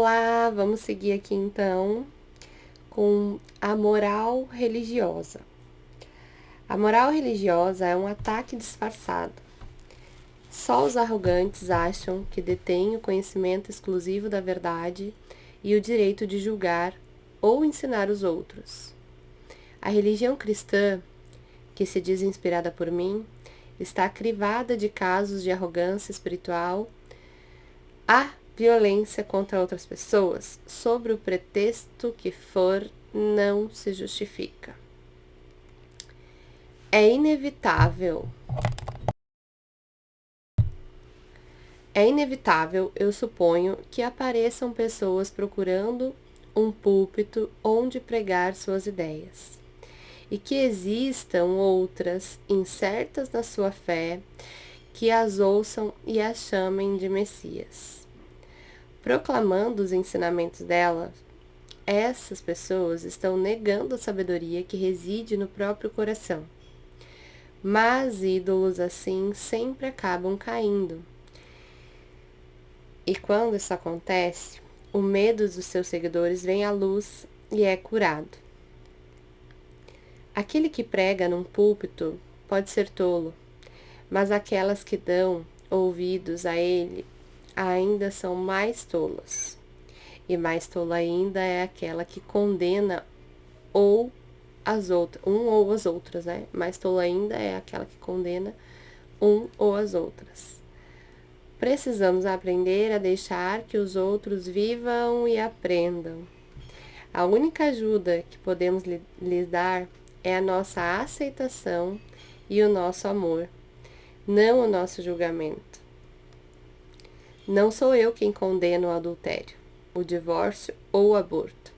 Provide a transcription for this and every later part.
Olá, vamos seguir aqui então com a moral religiosa. A moral religiosa é um ataque disfarçado. Só os arrogantes acham que detêm o conhecimento exclusivo da verdade e o direito de julgar ou ensinar os outros. A religião cristã, que se diz inspirada por mim, está crivada de casos de arrogância espiritual, violência contra outras pessoas, sobre o pretexto que for, não se justifica. É inevitável, eu suponho, que apareçam pessoas procurando um púlpito onde pregar suas ideias, e que existam outras, incertas na sua fé, que as ouçam e as chamem de Messias. Proclamando os ensinamentos dela, essas pessoas estão negando a sabedoria que reside no próprio coração. Mas ídolos assim sempre acabam caindo. E quando isso acontece, o medo dos seus seguidores vem à luz e é curado. Aquele que prega num púlpito pode ser tolo, mas aquelas que dão ouvidos a ele ainda são mais tolas. E mais tola ainda é aquela que condena ou as outras, um ou as outras, né? Mais tola ainda é aquela que condena um ou as outras. Precisamos aprender a deixar que os outros vivam e aprendam. A única ajuda que podemos lhes dar é a nossa aceitação e o nosso amor, não o nosso julgamento. Não sou eu quem condena o adultério, o divórcio ou o aborto,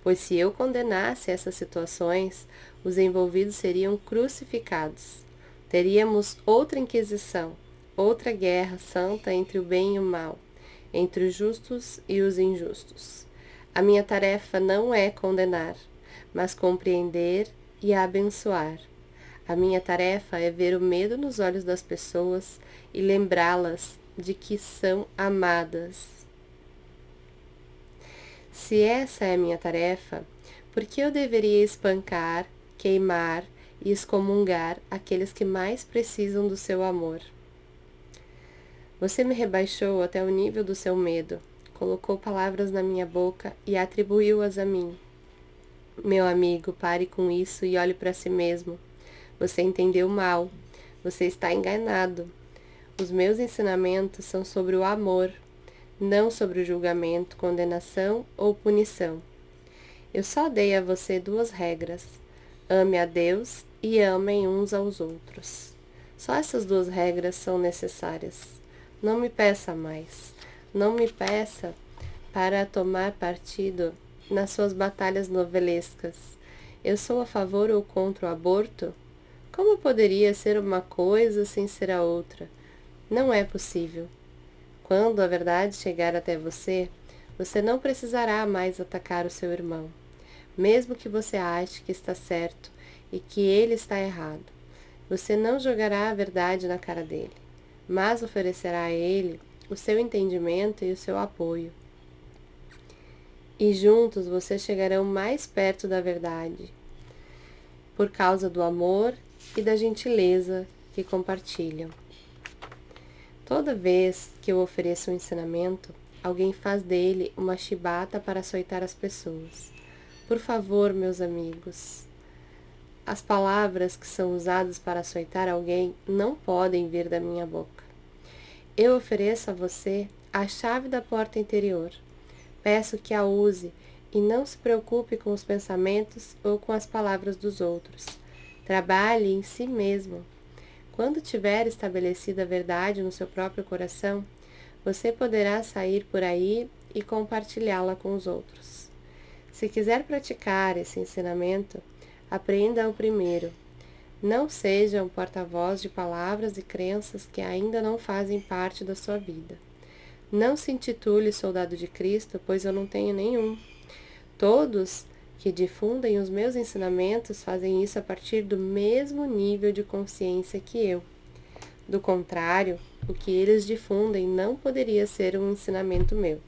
pois se eu condenasse essas situações, os envolvidos seriam crucificados. Teríamos outra inquisição, outra guerra santa entre o bem e o mal, entre os justos e os injustos. A minha tarefa não é condenar, mas compreender e abençoar. A minha tarefa é ver o medo nos olhos das pessoas e lembrá-las de que são amadas. Se essa é a minha tarefa, por que eu deveria espancar, queimar e excomungar aqueles que mais precisam do seu amor? Você me rebaixou até o nível do seu medo, colocou palavras na minha boca e atribuiu-as a mim. Meu amigo, pare com isso e olhe para si mesmo. Você entendeu mal. Você está enganado. Os meus ensinamentos são sobre o amor, não sobre o julgamento, condenação ou punição. Eu só dei a você duas regras: ame a Deus e amem uns aos outros. Só essas duas regras são necessárias. Não me peça mais. Não me peça para tomar partido nas suas batalhas novelescas. Eu sou a favor ou contra o aborto? Como poderia ser uma coisa sem ser a outra? Não é possível. Quando a verdade chegar até você, você não precisará mais atacar o seu irmão, mesmo que você ache que está certo e que ele está errado. Você não jogará a verdade na cara dele, mas oferecerá a ele o seu entendimento e o seu apoio. E juntos vocês chegarão mais perto da verdade, por causa do amor e da gentileza que compartilham. Toda vez que eu ofereço um ensinamento, alguém faz dele uma chibata para açoitar as pessoas. Por favor, meus amigos, as palavras que são usadas para açoitar alguém não podem vir da minha boca. Eu ofereço a você a chave da porta interior. Peço que a use e não se preocupe com os pensamentos ou com as palavras dos outros. Trabalhe em si mesmo. Quando tiver estabelecida a verdade no seu próprio coração, você poderá sair por aí e compartilhá-la com os outros. Se quiser praticar esse ensinamento, aprenda-o primeiro. Não seja um porta-voz de palavras e crenças que ainda não fazem parte da sua vida. Não se intitule soldado de Cristo, pois eu não tenho nenhum. Todos que difundem os meus ensinamentos fazem isso a partir do mesmo nível de consciência que eu. Do contrário, o que eles difundem não poderia ser um ensinamento meu.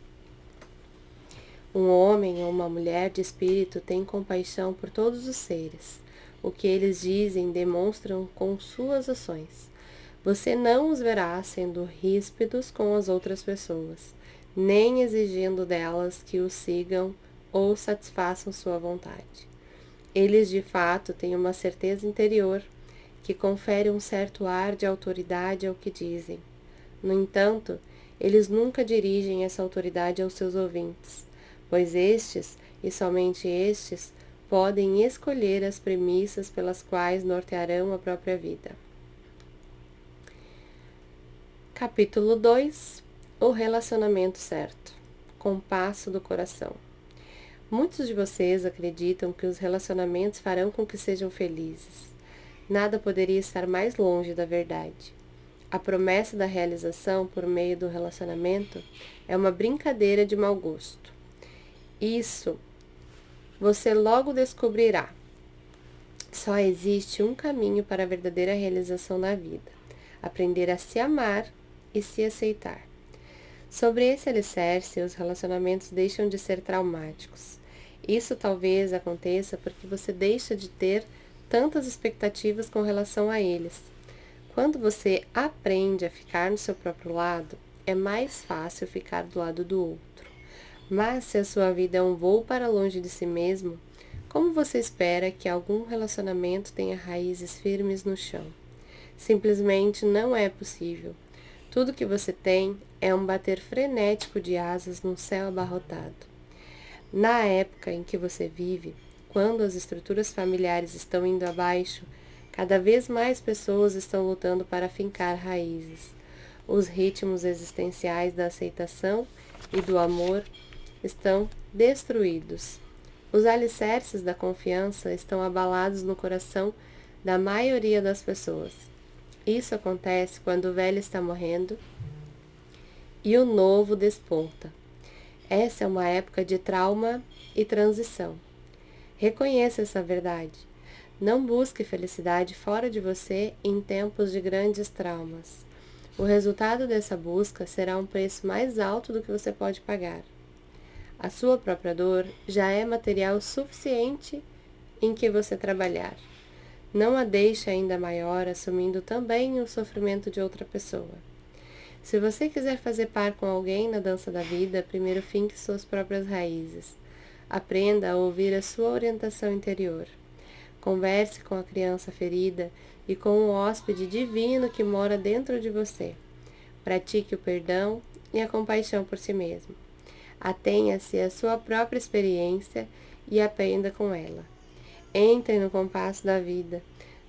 Um homem ou uma mulher de espírito tem compaixão por todos os seres. O que eles dizem demonstram com suas ações. Você não os verá sendo ríspidos com as outras pessoas, nem exigindo delas que o sigam ou satisfaçam sua vontade. Eles de fato têm uma certeza interior que confere um certo ar de autoridade ao que dizem. No entanto, eles nunca dirigem essa autoridade aos seus ouvintes, pois estes, e somente estes, podem escolher as premissas pelas quais nortearão a própria vida. Capítulo 2. O relacionamento certo. Compasso do coração. Muitos de vocês acreditam que os relacionamentos farão com que sejam felizes. Nada poderia estar mais longe da verdade. A promessa da realização por meio do relacionamento é uma brincadeira de mau gosto. Isso você logo descobrirá. Só existe um caminho para a verdadeira realização na vida: aprender a se amar e se aceitar. Sobre esse alicerce, os relacionamentos deixam de ser traumáticos. Isso talvez aconteça porque você deixa de ter tantas expectativas com relação a eles. Quando você aprende a ficar no seu próprio lado, é mais fácil ficar do lado do outro. Mas se a sua vida é um voo para longe de si mesmo, como você espera que algum relacionamento tenha raízes firmes no chão? Simplesmente não é possível. Tudo que você tem é um bater frenético de asas num céu abarrotado. Na época em que você vive, quando as estruturas familiares estão indo abaixo, cada vez mais pessoas estão lutando para fincar raízes. Os ritmos existenciais da aceitação e do amor estão destruídos. Os alicerces da confiança estão abalados no coração da maioria das pessoas. Isso acontece quando o velho está morrendo e o novo desponta. Essa é uma época de trauma e transição. Reconheça essa verdade. Não busque felicidade fora de você em tempos de grandes traumas. O resultado dessa busca será um preço mais alto do que você pode pagar. A sua própria dor já é material suficiente em que você trabalhar. Não a deixe ainda maior assumindo também o sofrimento de outra pessoa. Se você quiser fazer par com alguém na dança da vida, primeiro finque suas próprias raízes. Aprenda a ouvir a sua orientação interior. Converse com a criança ferida e com o hóspede divino que mora dentro de você. Pratique o perdão e a compaixão por si mesmo. Atenha-se à sua própria experiência e aprenda com ela. Entre no compasso da vida.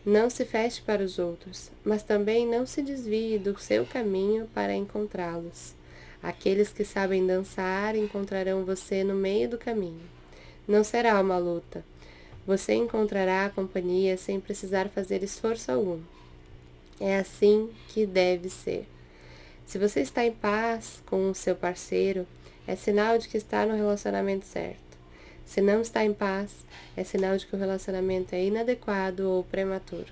Não se feche para os outros, mas também não se desvie do seu caminho para encontrá-los. Aqueles que sabem dançar encontrarão você no meio do caminho. Não será uma luta. Você encontrará a companhia sem precisar fazer esforço algum. É assim que deve ser. Se você está em paz com o seu parceiro, é sinal de que está no relacionamento certo. Se não está em paz, é sinal de que o relacionamento é inadequado ou prematuro.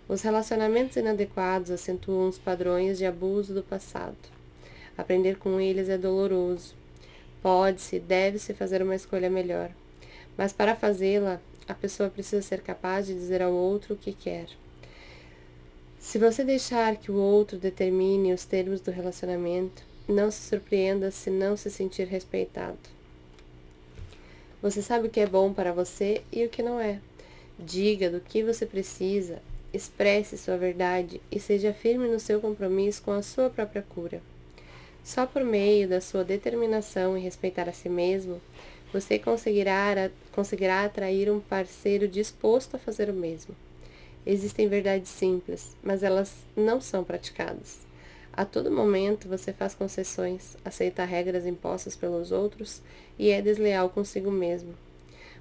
Os relacionamentos inadequados acentuam os padrões de abuso do passado. Aprender com eles é doloroso. Pode-se e deve-se fazer uma escolha melhor. Mas para fazê-la, a pessoa precisa ser capaz de dizer ao outro o que quer. Se você deixar que o outro determine os termos do relacionamento, não se surpreenda se não se sentir respeitado. Você sabe o que é bom para você e o que não é. Diga do que você precisa, expresse sua verdade e seja firme no seu compromisso com a sua própria cura. Só por meio da sua determinação em respeitar a si mesmo, você conseguirá atrair um parceiro disposto a fazer o mesmo. Existem verdades simples, mas elas não são praticadas. A todo momento você faz concessões, aceita regras impostas pelos outros e é desleal consigo mesmo.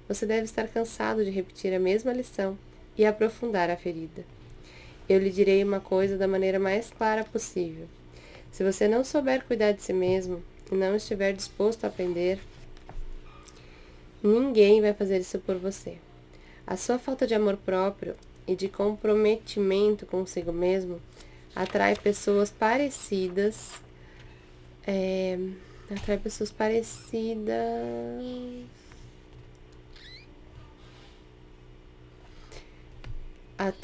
Você deve estar cansado de repetir a mesma lição e aprofundar a ferida. Eu lhe direi uma coisa da maneira mais clara possível. Se você não souber cuidar de si mesmo e não estiver disposto a aprender, ninguém vai fazer isso por você. A sua falta de amor próprio e de comprometimento consigo mesmo atrai pessoas parecidas Atrai pessoas parecidas.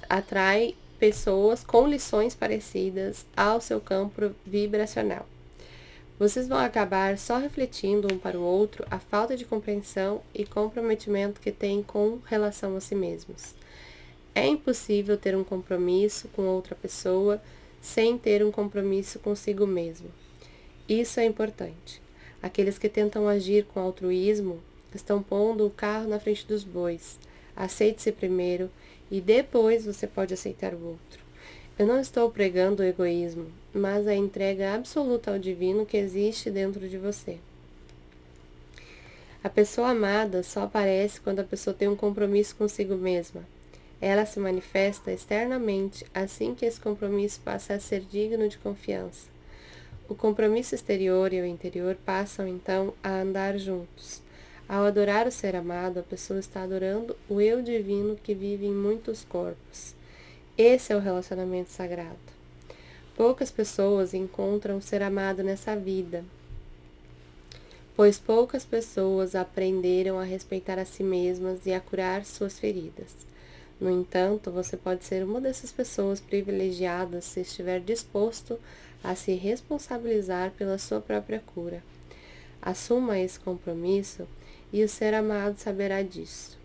Atrai pessoas com lições parecidas ao seu campo vibracional. Vocês vão acabar só refletindo um para o outro a falta de compreensão e comprometimento que têm com relação a si mesmos. É impossível ter um compromisso com outra pessoa sem ter um compromisso consigo mesmo. Isso é importante. Aqueles que tentam agir com altruísmo estão pondo o carro na frente dos bois. Aceite-se primeiro e depois você pode aceitar o outro. Eu não estou pregando o egoísmo, mas a entrega absoluta ao divino que existe dentro de você. A pessoa amada só aparece quando a pessoa tem um compromisso consigo mesma. Ela se manifesta externamente assim que esse compromisso passa a ser digno de confiança. O compromisso exterior e o interior passam então a andar juntos. Ao adorar o ser amado, a pessoa está adorando o eu divino que vive em muitos corpos. Esse é o relacionamento sagrado. Poucas pessoas encontram o ser amado nessa vida, pois poucas pessoas aprenderam a respeitar a si mesmas e a curar suas feridas. No entanto, você pode ser uma dessas pessoas privilegiadas se estiver disposto a se responsabilizar pela sua própria cura. Assuma esse compromisso e o ser amado saberá disso.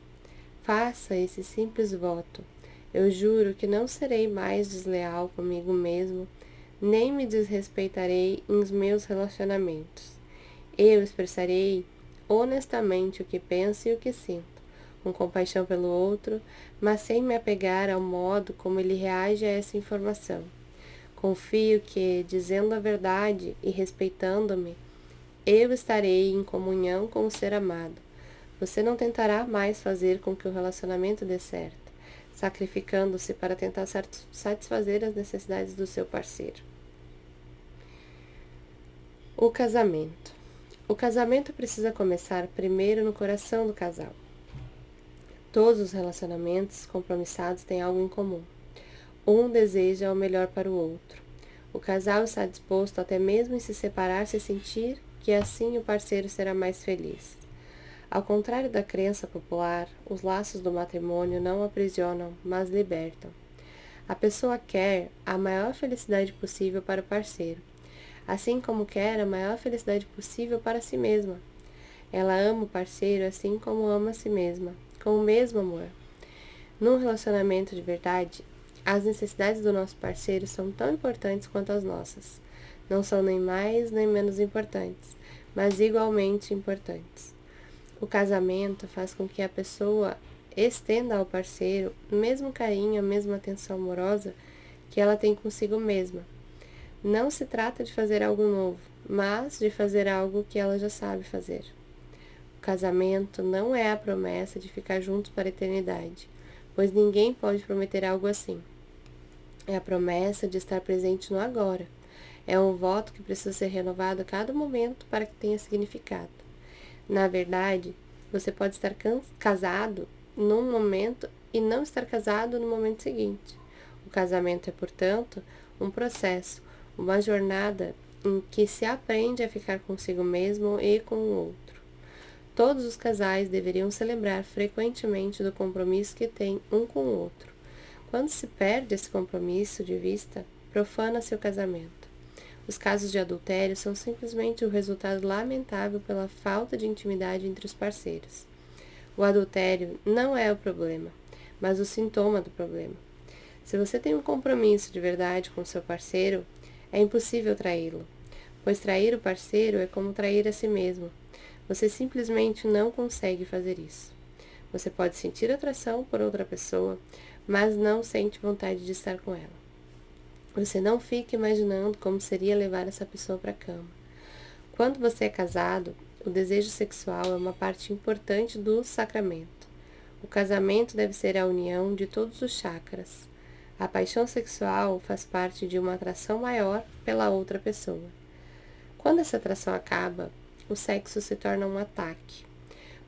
Faça esse simples voto. Eu juro que não serei mais desleal comigo mesmo, nem me desrespeitarei nos meus relacionamentos. Eu expressarei honestamente o que penso e o que sinto, com compaixão pelo outro, mas sem me apegar ao modo como ele reage a essa informação. Confio que, dizendo a verdade e respeitando-me, eu estarei em comunhão com o ser amado. Você não tentará mais fazer com que o relacionamento dê certo, sacrificando-se para tentar satisfazer as necessidades do seu parceiro. O casamento. O casamento precisa começar primeiro no coração do casal. Todos os relacionamentos compromissados têm algo em comum. Um deseja o melhor para o outro. O casal está disposto até mesmo em se separar se sentir que assim o parceiro será mais feliz. Ao contrário da crença popular, os laços do matrimônio não aprisionam, mas libertam. A pessoa quer a maior felicidade possível para o parceiro, assim como quer a maior felicidade possível para si mesma. Ela ama o parceiro assim como ama a si mesma, com o mesmo amor. Num relacionamento de verdade, as necessidades do nosso parceiro são tão importantes quanto as nossas. Não são nem mais nem menos importantes, mas igualmente importantes. O casamento faz com que a pessoa estenda ao parceiro o mesmo carinho, a mesma atenção amorosa que ela tem consigo mesma. Não se trata de fazer algo novo, mas de fazer algo que ela já sabe fazer. O casamento não é a promessa de ficar juntos para a eternidade, pois ninguém pode prometer algo assim. É a promessa de estar presente no agora. É um voto que precisa ser renovado a cada momento para que tenha significado. Na verdade, você pode estar casado num momento e não estar casado no momento seguinte. O casamento é, portanto, um processo, uma jornada em que se aprende a ficar consigo mesmo e com o outro. Todos os casais deveriam se lembrar frequentemente do compromisso que têm um com o outro. Quando se perde esse compromisso de vista, profana-se o casamento. Os casos de adultério são simplesmente o resultado lamentável pela falta de intimidade entre os parceiros. O adultério não é o problema, mas o sintoma do problema. Se você tem um compromisso de verdade com seu parceiro, é impossível traí-lo, pois trair o parceiro é como trair a si mesmo. Você simplesmente não consegue fazer isso. Você pode sentir atração por outra pessoa, mas não sente vontade de estar com ela. Você não fica imaginando como seria levar essa pessoa para a cama. Quando você é casado, o desejo sexual é uma parte importante do sacramento. O casamento deve ser a união de todos os chakras. A paixão sexual faz parte de uma atração maior pela outra pessoa. Quando essa atração acaba, o sexo se torna um ataque.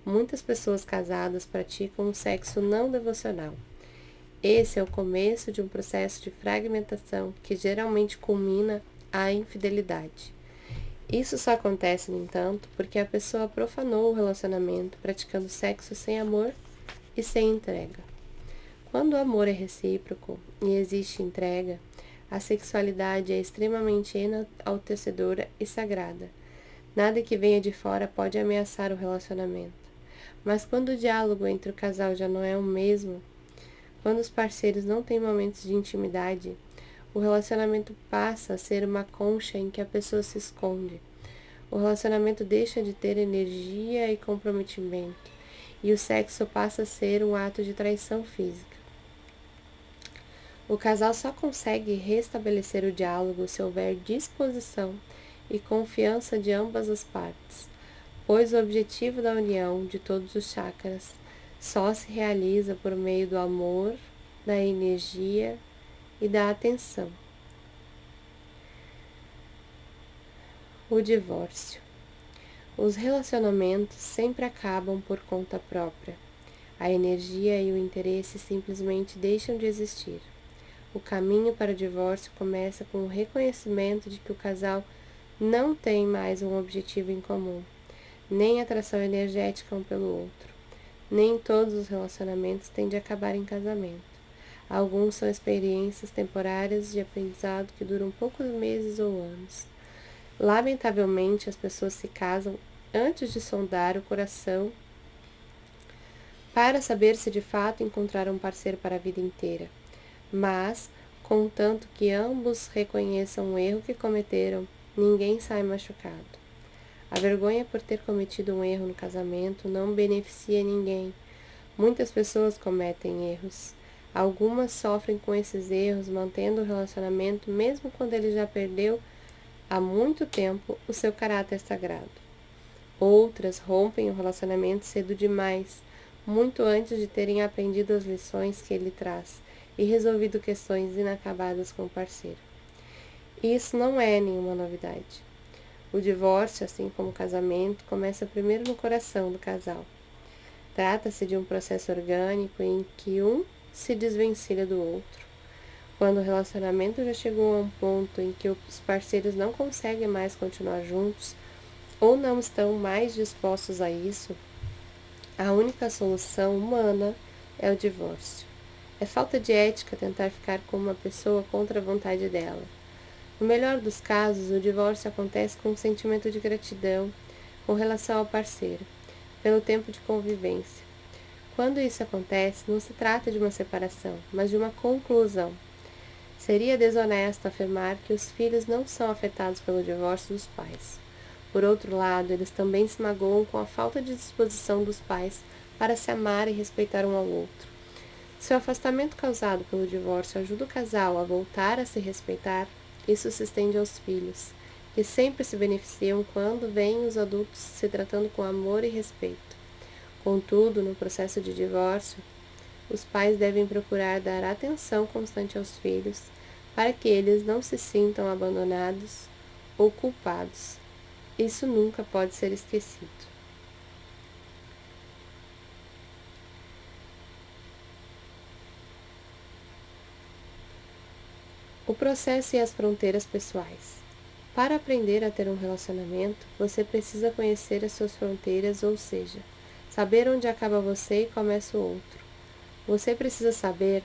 Muitas pessoas casadas praticam um sexo não devocional. Esse é o começo de um processo de fragmentação que geralmente culmina a infidelidade. Isso só acontece, no entanto, porque a pessoa profanou o relacionamento praticando sexo sem amor e sem entrega. Quando o amor é recíproco e existe entrega, a sexualidade é extremamente enaltecedora e sagrada. Nada que venha de fora pode ameaçar o relacionamento. Mas quando o diálogo entre o casal já não é o mesmo, quando os parceiros não têm momentos de intimidade, o relacionamento passa a ser uma concha em que a pessoa se esconde. O relacionamento deixa de ter energia e comprometimento, e o sexo passa a ser um ato de traição física. O casal só consegue restabelecer o diálogo se houver disposição e confiança de ambas as partes, pois o objetivo da união de todos os chakras só se realiza por meio do amor, da energia e da atenção. O divórcio. Os relacionamentos sempre acabam por conta própria. A energia e o interesse simplesmente deixam de existir. O caminho para o divórcio começa com o reconhecimento de que o casal não tem mais um objetivo em comum, nem atração energética um pelo outro. Nem todos os relacionamentos têm de acabar em casamento. Alguns são experiências temporárias de aprendizado que duram poucos meses ou anos. Lamentavelmente, as pessoas se casam antes de sondar o coração para saber se de fato encontraram um parceiro para a vida inteira. Mas, contanto que ambos reconheçam o erro que cometeram, ninguém sai machucado. A vergonha por ter cometido um erro no casamento não beneficia ninguém. Muitas pessoas cometem erros. Algumas sofrem com esses erros, mantendo o relacionamento mesmo quando ele já perdeu há muito tempo o seu caráter sagrado. Outras rompem o relacionamento cedo demais, muito antes de terem aprendido as lições que ele traz e resolvido questões inacabadas com o parceiro. Isso não é nenhuma novidade. O divórcio, assim como o casamento, começa primeiro no coração do casal. Trata-se de um processo orgânico em que um se desvencilha do outro. Quando o relacionamento já chegou a um ponto em que os parceiros não conseguem mais continuar juntos ou não estão mais dispostos a isso, a única solução humana é o divórcio. É falta de ética tentar ficar com uma pessoa contra a vontade dela. No melhor dos casos, o divórcio acontece com um sentimento de gratidão com relação ao parceiro, pelo tempo de convivência. Quando isso acontece, não se trata de uma separação, mas de uma conclusão. Seria desonesto afirmar que os filhos não são afetados pelo divórcio dos pais. Por outro lado, eles também se magoam com a falta de disposição dos pais para se amar e respeitar um ao outro. Se o afastamento causado pelo divórcio ajuda o casal a voltar a se respeitar, isso se estende aos filhos, que sempre se beneficiam quando veem os adultos se tratando com amor e respeito. Contudo, no processo de divórcio, os pais devem procurar dar atenção constante aos filhos para que eles não se sintam abandonados ou culpados. Isso nunca pode ser esquecido. O processo e as fronteiras pessoais. Para aprender a ter um relacionamento, você precisa conhecer as suas fronteiras, ou seja, saber onde acaba você e começa o outro. Você precisa saber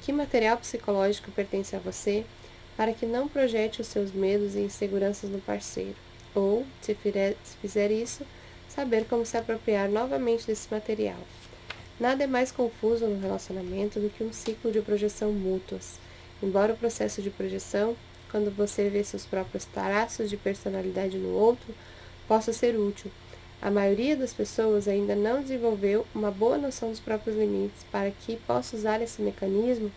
que material psicológico pertence a você para que não projete os seus medos e inseguranças no parceiro. Ou, se fizer isso, saber como se apropriar novamente desse material. Nada é mais confuso no relacionamento do que um ciclo de projeção mútuas. Embora o processo de projeção, quando você vê seus próprios traços de personalidade no outro, possa ser útil, a maioria das pessoas ainda não desenvolveu uma boa noção dos próprios limites para que possa usar esse mecanismo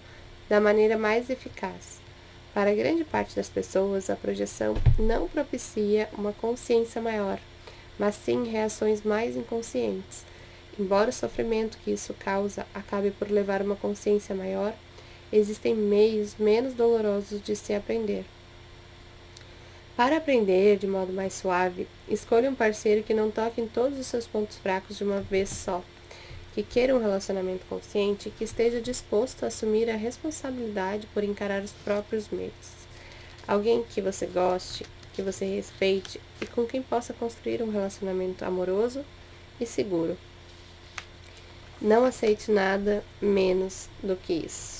da maneira mais eficaz. Para grande parte das pessoas, a projeção não propicia uma consciência maior, mas sim reações mais inconscientes. Embora o sofrimento que isso causa acabe por levar a uma consciência maior, existem meios menos dolorosos de se aprender. Para aprender de modo mais suave, escolha um parceiro que não toque em todos os seus pontos fracos de uma vez só, que queira um relacionamento consciente e que esteja disposto a assumir a responsabilidade por encarar os próprios medos. Alguém que você goste que você respeite e com quem possa construir um relacionamento amoroso e seguro. Não aceite nada menos do que isso.